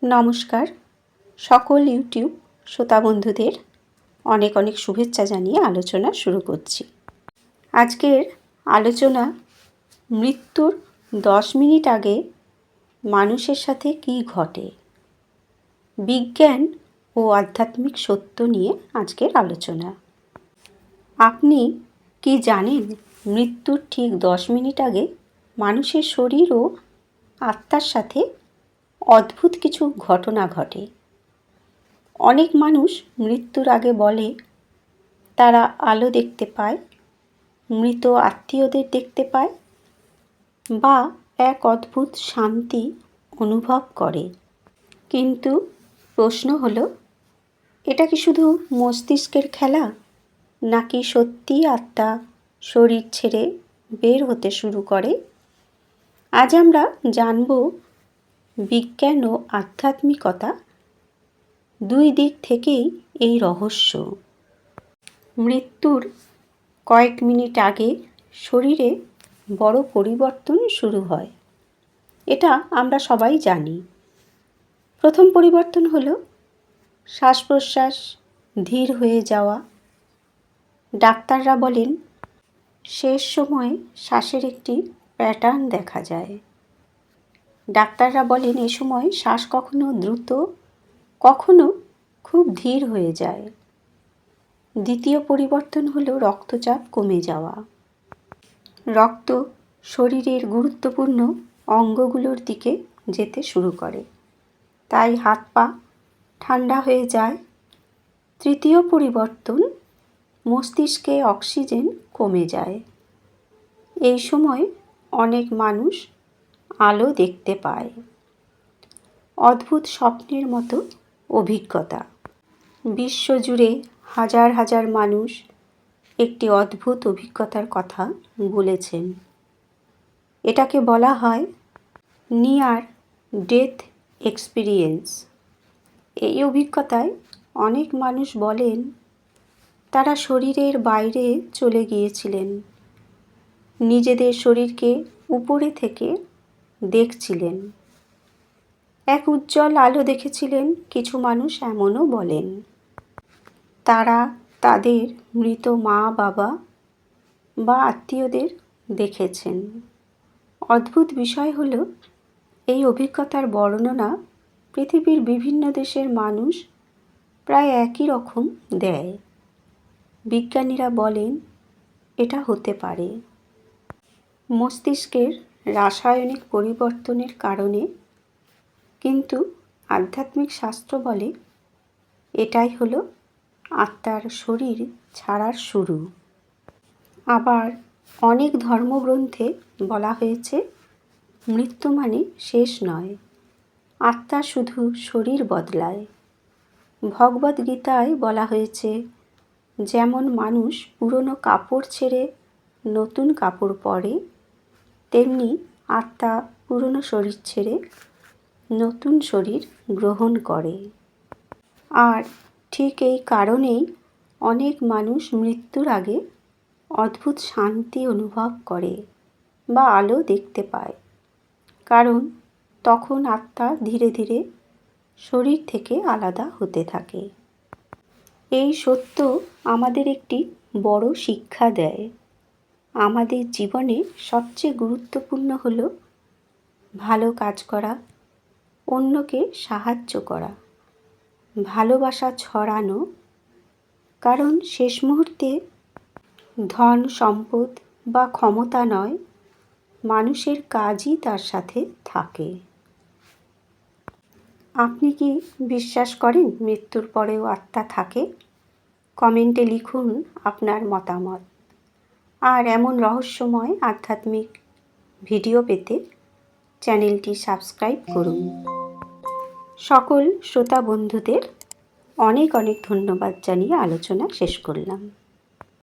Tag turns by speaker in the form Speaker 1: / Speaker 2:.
Speaker 1: নমস্কার, সকল ইউটিউব শ্রোতা বন্ধুদের অনেক অনেক শুভেচ্ছা জানিয়ে আলোচনা শুরু করছি। আজকের আলোচনা মৃত্যুর 10 মিনিট আগে মানুষের সাথে কী ঘটে, বিজ্ঞান ও আধ্যাত্মিক সত্য নিয়ে আজকের আলোচনা। আপনি কি জানেন, মৃত্যুর ঠিক 10 মিনিট আগে মানুষের শরীর ও আত্মার সাথে অদ্ভুত কিছু ঘটনা ঘটে। অনেক মানুষ মৃত্যুর আগে বলে তারা আলো দেখতে পায়, মৃত আত্মীয়দের দেখতে পায় বা এক অদ্ভুত শান্তি অনুভব করে। কিন্তু প্রশ্ন হলো, এটা কি শুধু মস্তিষ্কের খেলা, নাকি সত্যি আত্মা শরীর ছেড়ে বের হতে শুরু করে? আজ আমরা জানব বিজ্ঞান ও আধ্যাত্মিকতা দুই দিক থেকেই এই রহস্য। মৃত্যুর কয়েক মিনিট আগে শরীরে বড় পরিবর্তন শুরু হয়, এটা আমরা সবাই জানি। প্রথম পরিবর্তন হলো শ্বাস প্রশ্বাস ধীর হয়ে যাওয়া। ডাক্তাররা বলেন শেষ সময়ে শ্বাসের একটি প্যাটার্ন দেখা যায়। ডাক্তাররা বলেন এ সময় শ্বাস কখনো দ্রুত, কখনো খুব ধীর হয়ে যায়। দ্বিতীয় পরিবর্তন হলো রক্তচাপ কমে যাওয়া। রক্ত শরীরের গুরুত্বপূর্ণ অঙ্গগুলোর দিকে যেতে শুরু করে, তাই হাত পা ঠান্ডা হয়ে যায়। তৃতীয় পরিবর্তন, মস্তিষ্কে অক্সিজেন কমে যায়। এই সময় অনেক মানুষ আলো দেখতে পায়। অদ্ভুত স্বপ্নের মতো অভিজ্ঞতা। বিশ্বজুড়ে হাজার হাজার মানুষ একটি অদ্ভুত অভিজ্ঞতার কথা বলেছেন। এটাকে বলা হয় নিয়ার ডেথ এক্সপিরিয়েন্স। এই অভিজ্ঞতায় অনেক মানুষ বলেন তারা শরীরের বাইরে চলে গিয়েছিলেন, নিজেদের শরীরকে উপরে থেকে দেখছিলেন, এক উজ্জ্বল আলো দেখেছিলেন। কিছু মানুষ এমনও বলেন তারা তাদের মৃত মা বাবা বা আত্মীয়দের দেখেছেন। অদ্ভুত বিষয় হলো এই অভিজ্ঞতার বর্ণনা পৃথিবীর বিভিন্ন দেশের মানুষ প্রায় একই রকম দেয়। বিজ্ঞানীরা বলেন এটা হতে পারে মস্তিষ্কের রাসায়নিক পরিবর্তনের কারণে, কিন্তু আধ্যাত্মিক শাস্ত্র বলে এটাই হলো আত্মার শরীর ছাড়ার শুরু। আবার অনেক ধর্মগ্রন্থে বলা হয়েছে মৃত্যু মানে শেষ নয়, আত্মা শুধু শরীর বদলায়। ভগবদ্গীতায় বলা হয়েছে যেমন মানুষ পুরনো কাপড় ছেড়ে নতুন কাপড় পরে, তেমনি আত্মা পুরনো শরীর ছেড়ে নতুন শরীর গ্রহণ করে। আর ঠিক এই কারণেই অনেক মানুষ মৃত্যুর আগে অদ্ভুত শান্তি অনুভব করে বা আলো দেখতে পায়, কারণ তখন আত্মা ধীরে ধীরে শরীর থেকে আলাদা হতে থাকে। এই সত্য আমাদের একটি বড় শিক্ষা দেয়। আমাদের জীবনে সবচেয়ে গুরুত্বপূর্ণ হলো ভালো কাজ করা, অন্যকে সাহায্য করা, ভালোবাসা ছড়ানো, কারণ শেষ মুহূর্তে ধন সম্পদ বা ক্ষমতা নয়, মানুষের কাজই তার সাথে থাকে। আপনি কি বিশ্বাস করেন মৃত্যুর পরেও আত্মা থাকে? কমেন্টে লিখুন আপনার মতামত। আর এমন রহস্যময় আধ্যাত্মিক ভিডিও পেতে চ্যানেলটি সাবস্ক্রাইব করুন। সকল শ্রোতা বন্ধুদের অনেক অনেক ধন্যবাদ জানিয়ে আলোচনা শেষ করলাম।